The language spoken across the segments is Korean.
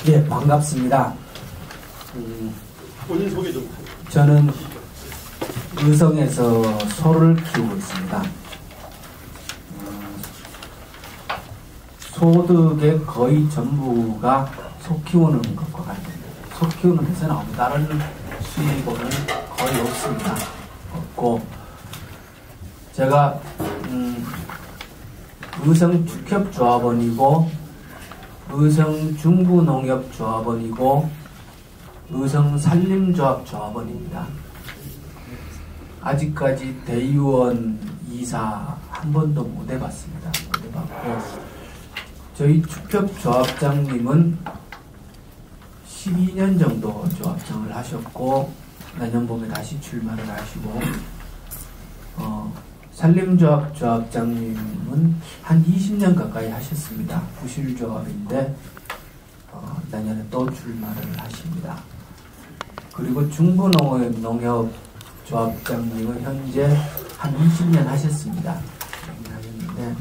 예, 반갑습니다. 본인 소개 좀. 저는 의성에서 소를 키우고 있습니다. 소득의 거의 전부가 소 키우는 것과 같아요. 소 키우는 데서 나오는 다른 수입원은 거의 없습니다. 없고, 제가 의성 축협조합원이고 의성 중부농협조합원이고 의성 산림조합조합원입니다. 아직까지 대의원 이사 한 번도 못 해봤습니다. 못 해봤고, 저희 축협조합장님은 12년 정도 조합장을 하셨고 내년 봄에 다시 출마를 하시고, 산림조합 조합장님은 한 20년 가까이 하셨습니다. 부실조합인데 내년에 또 출마를 하십니다. 그리고 중부농협 조합장님은 현재 한 20년 하셨습니다. 하셨는데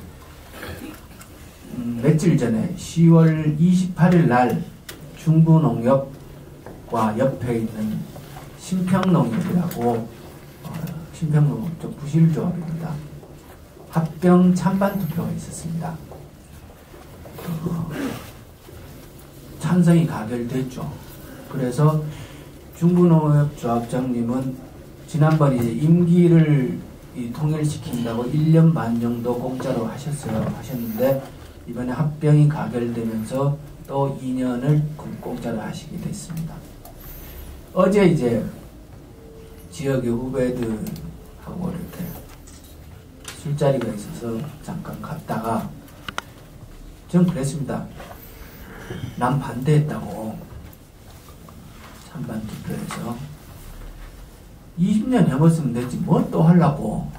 며칠 전에 10월 28일 날 중부농협과 옆에 있는 신평농협이라고 신평농협 좀 부실조합입니다. 합병 찬반 투표가 있었습니다. 찬성이 가결됐죠. 그래서 중부농협 조합장님은 지난번 이제 임기를 통일시킨다고 1년 반 정도 공짜로 하셨는데 이번에 합병이 가결되면서 또 2년을 공짜로 하시게 됐습니다. 어제 이제 지역의 후배들하고 이렇게 술자리가 있어서 잠깐 갔다가 전 그랬습니다. 난 반대했다고. 찬반 투표에서 20년 해봤으면 되지 뭐 또 하려고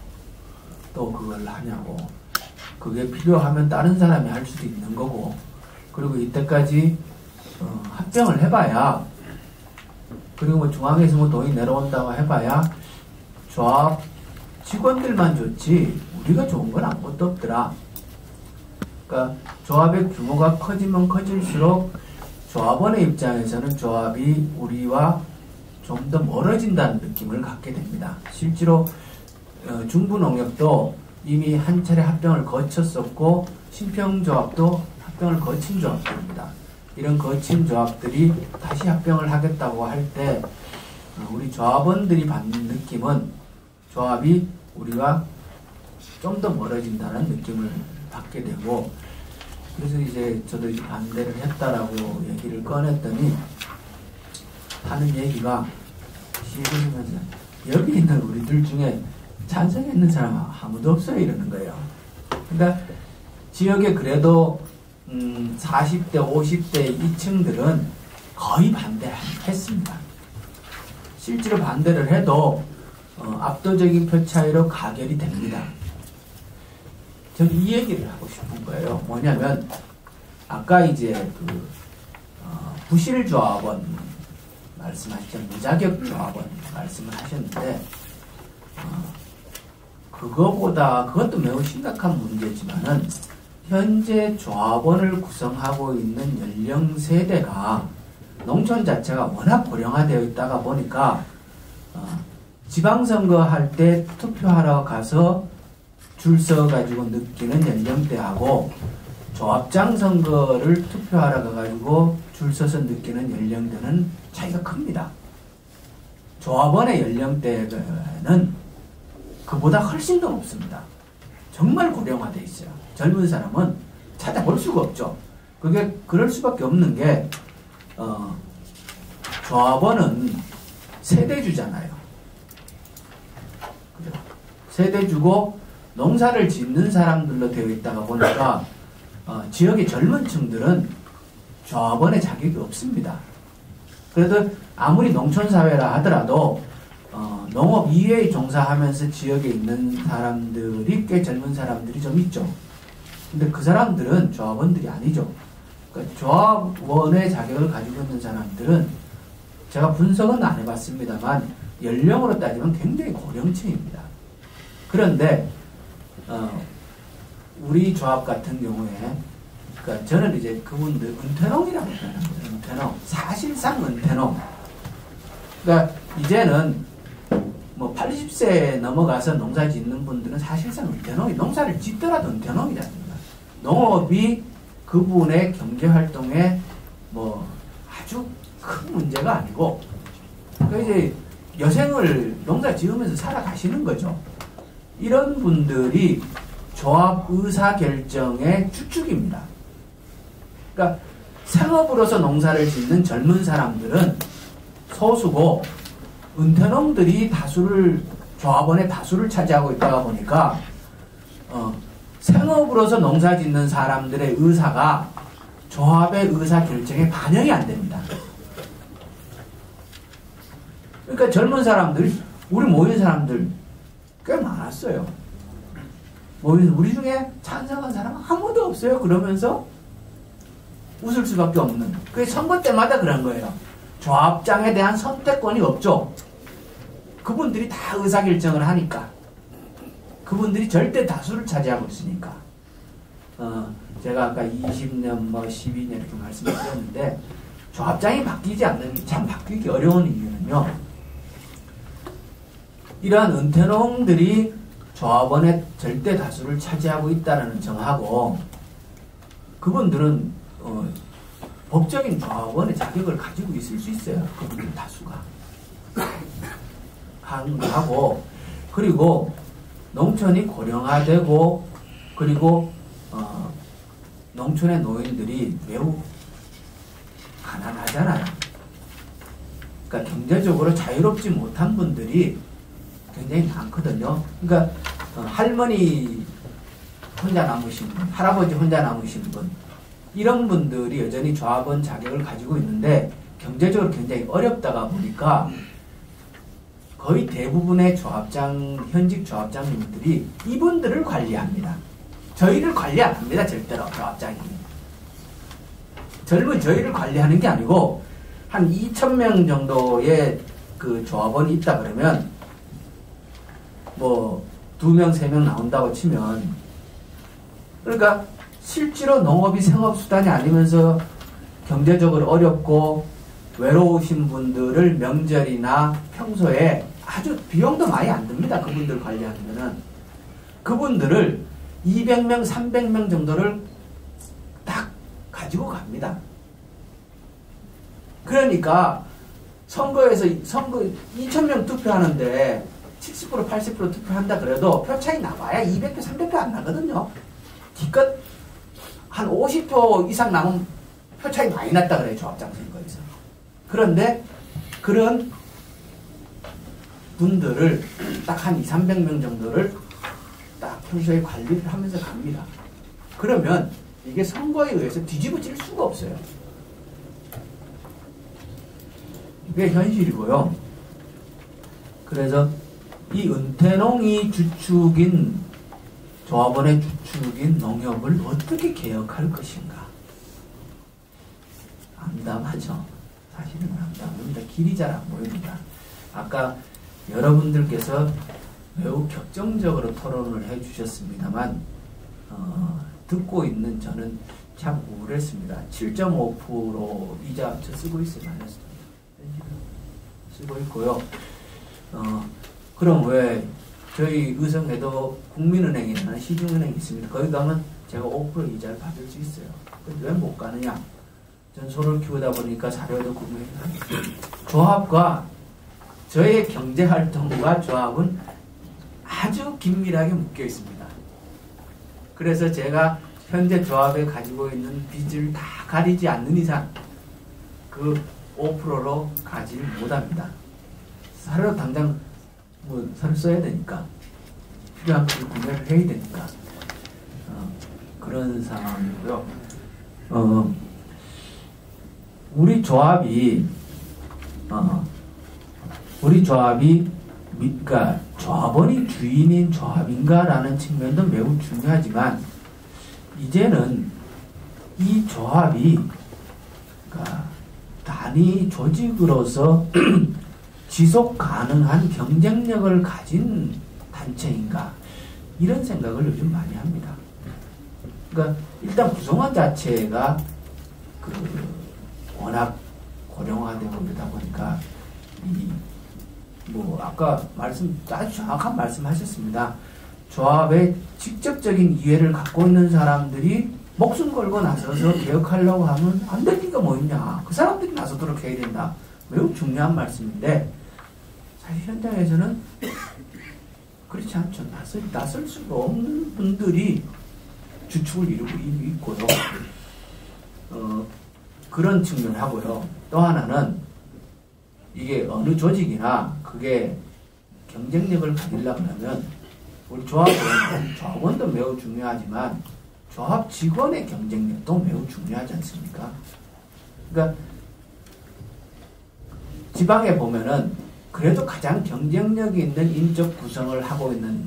또 그걸 하냐고. 그게 필요하면 다른 사람이 할 수도 있는 거고, 그리고 이때까지 합병을 해봐야, 그리고 뭐 중앙에서 뭐 돈이 내려온다고 해봐야 조합 직원들만 좋지 우리가 좋은 건 아무것도 없더라. 그러니까 조합의 규모가 커지면 커질수록 조합원의 입장에서는 조합이 우리와 좀 더 멀어진다는 느낌을 갖게 됩니다. 실제로 중부농협도 이미 한 차례 합병을 거쳤었고 신평조합도 합병을 거친 조합들입니다. 이런 거친 조합들이 다시 합병을 하겠다고 할 때 우리 조합원들이 받는 느낌은 조합이 우리가 좀 더 멀어진다는 느낌을 받게 되고, 그래서 이제 저도 이제 반대를 했다라고 얘기를 꺼냈더니 하는 얘기가 시골이면서 여기 있는 우리들 중에 찬성했는 사람 아무도 없어요 이러는 거예요. 그러니까 지역에 그래도 40대 50대 이 층들은 거의 반대했습니다. 실제로 반대를 해도 압도적인 표 차이로 가결이 됩니다. 저는 이 얘기를 하고 싶은 거예요. 뭐냐면 아까 이제 부실조합원 말씀하셨죠. 무자격 조합원 말씀을 하셨는데 그것도 매우 심각한 문제지만은 현재 조합원을 구성하고 있는 연령 세대가 농촌 자체가 워낙 고령화되어 있다가 보니까 지방선거 할 때 투표하러 가서 줄 서가지고 느끼는 연령대하고 조합장 선거를 투표하러 가가지고 줄 서서 느끼는 연령대는 차이가 큽니다. 조합원의 연령대는 그보다 훨씬 더 높습니다. 정말 고령화되어 있어요. 젊은 사람은 찾아볼 수가 없죠. 그게 그럴 수밖에 없는 게 조합원은 세대주잖아요. 그죠? 세대주고 농사를 짓는 사람들로 되어 있다가 보니까 지역의 젊은 층들은 조합원의 자격이 없습니다. 그래도 아무리 농촌사회라 하더라도 농업 이외에 종사하면서 지역에 있는 사람들이 꽤 젊은 사람들이 좀 있죠. 근데 그 사람들은 조합원들이 아니죠. 그러니까 조합원의 자격을 가지고 있는 사람들은 제가 분석은 안 해봤습니다만 연령으로 따지면 굉장히 고령층입니다. 그런데 우리 조합 같은 경우에 그러니까 저는 이제 그분들 은퇴농이라고 표현합니다. 은퇴농. 사실상 은퇴농. 그러니까 이제는 뭐 80세 넘어가서 농사 짓는 분들은 사실상 은퇴농이, 농사를 짓더라도 은퇴농이지 않습니까? 농업이 그분의 경제활동에 뭐 아주 큰 문제가 아니고, 그러니까 이제 여생을 농사 지으면서 살아가시는 거죠. 이런 분들이 조합 의사결정의 주축입니다. 그러니까 생업으로서 농사를 짓는 젊은 사람들은 소수고, 은퇴농들이 조합원의 다수를 차지하고 있다가 보니까 생업으로서 농사 짓는 사람들의 의사가 조합의 의사결정에 반영이 안 됩니다. 그러니까 젊은 사람들, 우리 모인 사람들 꽤 많았어요. 우리 중에 찬성한 사람 아무도 없어요. 그러면서 웃을 수밖에 없는. 그게 선거 때마다 그런 거예요. 조합장에 대한 선택권이 없죠. 그분들이 다 의사결정을 하니까. 그분들이 절대 다수를 차지하고 있으니까. 제가 아까 20년, 12년 이렇게 말씀드렸는데, 조합장이 바뀌지 않는 게 참 바뀌기 어려운 이유는요, 이러한 은퇴농들이 조합원의 절대 다수를 차지하고 있다는 점하고, 그분들은 법적인 조합원의 자격을 가지고 있을 수 있어요. 그분들 다수가 하고, 그리고 농촌이 고령화되고, 그리고 농촌의 노인들이 매우 가난하잖아요. 그러니까 경제적으로 자유롭지 못한 분들이 굉장히 많거든요. 그러니까 할머니 혼자 남으신 분, 할아버지 혼자 남으신 분, 이런 분들이 여전히 조합원 자격을 가지고 있는데 경제적으로 굉장히 어렵다가 보니까 거의 대부분의 현직 조합장님들이 이분들을 관리합니다. 저희를 관리 안 합니다. 절대로 조합장이. 젊은 저희를 관리하는 게 아니고, 한 2,000명 정도의 그 조합원이 있다 그러면 뭐 2명, 3명 나온다고 치면, 그러니까 실제로 농업이 생업수단이 아니면서 경제적으로 어렵고 외로우신 분들을 명절이나 평소에 아주 비용도 많이 안 듭니다. 그분들 관리하면은. 그분들을 200명, 300명 정도를 딱 가지고 갑니다. 그러니까 선거 2,000명 투표하는데 70%, 80% 투표한다 그래도 표차이 나와야 200표, 300표 안 나거든요. 기껏 한 50% 이상 남은 표차이 많이 났다 그래요. 조합장 선거에서. 그런데 그런 분들을 딱 한 200, 300명 정도를 딱 평소에 관리를 하면서 갑니다. 그러면 이게 선거에 의해서 뒤집어질 수가 없어요. 이게 현실이고요. 그래서 이 은퇴농이 주축인, 조합원의 주축인 농협을 어떻게 개혁할 것인가. 암담하죠. 사실은 암담합니다. 길이 잘 안 보입니다. 아까 여러분들께서 매우 격정적으로 토론을 해주셨습니다만 듣고 있는 저는 참 우울했습니다. 7.5% 이자 저 쓰고 있어요. 쓰고 있고요. 그럼 왜 저희 의성에도 국민은행이라는 시중은행이 있습니다. 거기 가면 제가 5% 이자를 받을 수 있어요. 근데 왜 못 가느냐? 전 소를 키우다 보니까 사료도 구매해요. 조합과 저의 경제활동과 조합은 아주 긴밀하게 묶여 있습니다. 그래서 제가 현재 조합에 가지고 있는 빚을 다 가리지 않는 이상 그 5%로 가지를 못합니다. 사료 당장 사료 써야 되니까, 필요한 걸 구매를 해야 되니까 그런 상황이고요. 우리 조합이 그러니까 조합원이 주인인 조합인가라는 측면도 매우 중요하지만, 이제는 이 조합이 그러니까 단위 조직으로서 지속 가능한 경쟁력을 가진 단체인가, 이런 생각을 요즘 많이 합니다. 그러니까 일단 구성원 자체가 워낙 고령화되고 그러다 보니까 아까 아주 정확한 말씀하셨습니다. 조합의 직접적인 이해를 갖고 있는 사람들이 목숨 걸고 나서서 개혁하려고 하면 안 될 리가 뭐 있냐. 그 사람들이 나서도록 해야 된다. 매우 중요한 말씀인데 사실 현장에서는 그렇지 않죠. 나설 수가 없는 분들이 주축을 이루고 있고요. 그런 측면을 하고요. 또 하나는 이게 어느 조직이나 그게 경쟁력을 가지려고 하면 우리 조합원도 매우 중요하지만 조합 직원의 경쟁력도 매우 중요하지 않습니까? 그러니까 지방에 보면은 그래도 가장 경쟁력이 있는 인적 구성을 하고 있는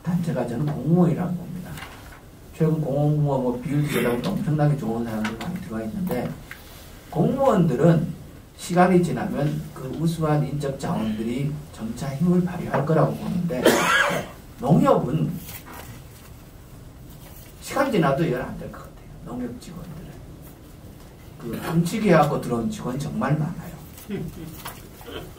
단체가 저는 공무원이라고 봅니다. 최근 공무원 비율 들여다보면 엄청나게 좋은 사람들이 많이 들어와 있는데 공무원들은 시간이 지나면 그 우수한 인적 자원들이 점차 힘을 발휘할 거라고 보는데 농협은 시간 지나도 열 안 될 것 같아요. 농협 직원들은 훔치기 하고 들어온 직원 정말 많아요.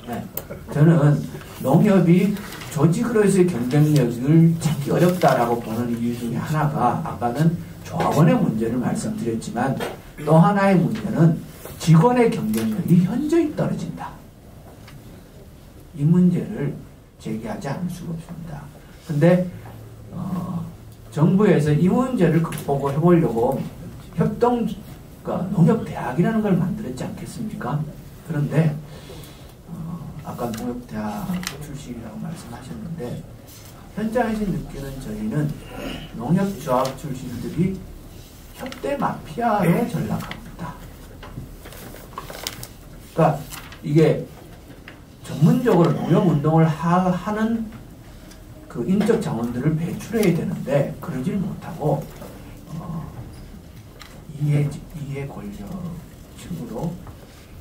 네. 저는 농협이 조직으로서의 경쟁력을 찾기 어렵다라고 보는 이유 중에 하나가 아까는 조합원의 문제를 말씀드렸지만 또 하나의 문제는 직원의 경쟁력이 현저히 떨어진다. 이 문제를 제기하지 않을 수가 없습니다. 근데 정부에서 이 문제를 극복을 해보려고 농협대학이라는 걸 만들었지 않겠습니까? 그런데 아까 농협대학 출신이라고 말씀하셨는데 현장에서 느끼는 저희는 농협조합 출신들이 협대 마피아로 전락합니다. 그러니까 이게 전문적으로 농협운동을 하는 그 인적 자원들을 배출해야 되는데 그러질 못하고 이해 권력층으로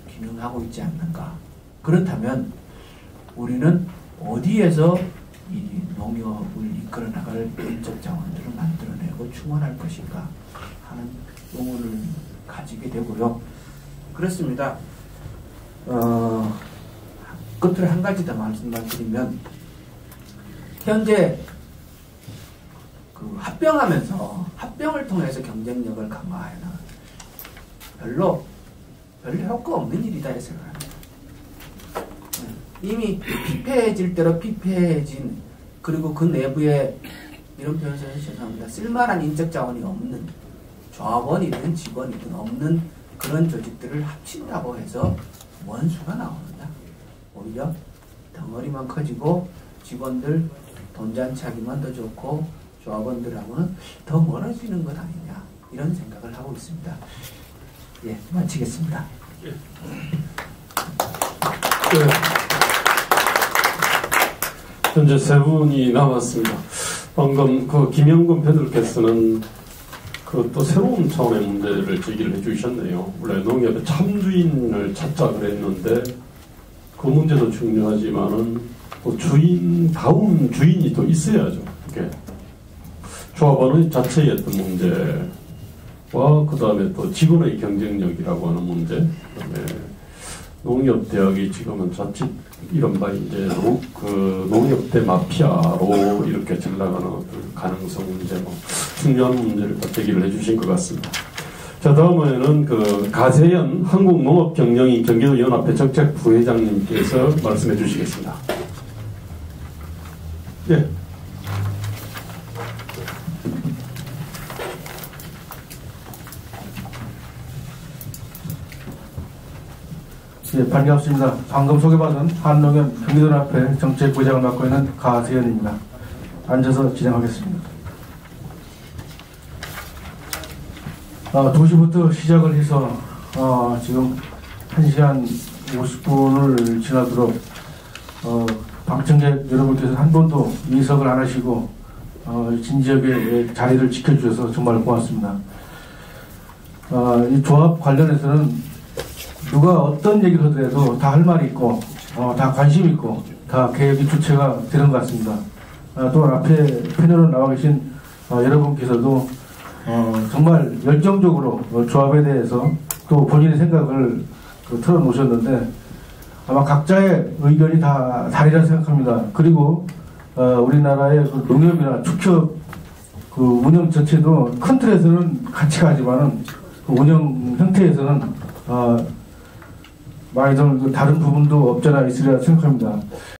기능하고 있지 않는가. 그렇다면 우리는 어디에서 이 농협을 이끌어 나갈 인적 자원들을 만들어내고 충원할 것인가 하는 의문을 가지게 되고요. 그렇습니다. 끝으로 한 가지 더 말씀만 드리면 현재 합병하면서 합병을 통해서 경쟁력을 강화하는 별로 효과 없는 일이다 이렇게 생각합니다. 이미 피폐해질 대로 피폐해진 그리고 그 내부에 이런 표현을 써서 죄송합니다. 쓸만한 인적 자원이 없는 조합원이든 직원이든 없는 그런 조직들을 합친다고 해서 원수가 나오느냐. 오히려 덩어리만 커지고 직원들 돈잔치하기만 더 좋고 조합원들하고는 더 멀어지는 것 아니냐 이런 생각을 하고 있습니다. 예, 마치겠습니다. 네. 현재 세 분이 남았습니다. 방금 김영근 패널께서는 또 새로운 차원의 문제를 제기를 해주셨네요. 원래 농협의 참주인을 찾자 그랬는데 그 문제도 중요하지만은 주인다운 주인이 또 있어야죠. 이게 조합원의 자체의 어떤 문제와 그 다음에 또 직원의 경쟁력이라고 하는 문제, 그다음에 농협대학이 지금은 자칫 이른바 이제 농협대 마피아로 이렇게 전락하는 어떤 가능성 문제, 중요한 문제를 제기를 해주신 것 같습니다. 자, 다음에는 가세현 한국농업경영인 경기도연합회 정책 부회장님께서 말씀해 주시겠습니다. 네. 예, 반갑습니다. 방금 소개받은 한농협 경기도연합회 정책부회장을 맡고 있는 가세현입니다. 앉아서 진행하겠습니다. 2시부터 시작을 해서 지금 1시간 50분을 지나도록 방청객 여러분께서 한 번도 인석을 안 하시고 진지하게 자리를 지켜주셔서 정말 고맙습니다. 이 조합 관련해서는 누가 어떤 얘기를 하더라도 다 할 말이 있고 다 관심 있고 다 계획의 주체가 되는 것 같습니다. 또 앞에 패널로 나와 계신 여러분께서도 정말 열정적으로 조합에 대해서 또 본인의 생각을 털어놓으셨는데 아마 각자의 의견이 다 다르리라 생각합니다. 그리고 우리나라의 농협이나 축협 운영 전체도 큰 틀에서는 같이 가지만은 운영 형태에서는 많이 좀 다른 부분도 없잖아 있으리라 생각합니다.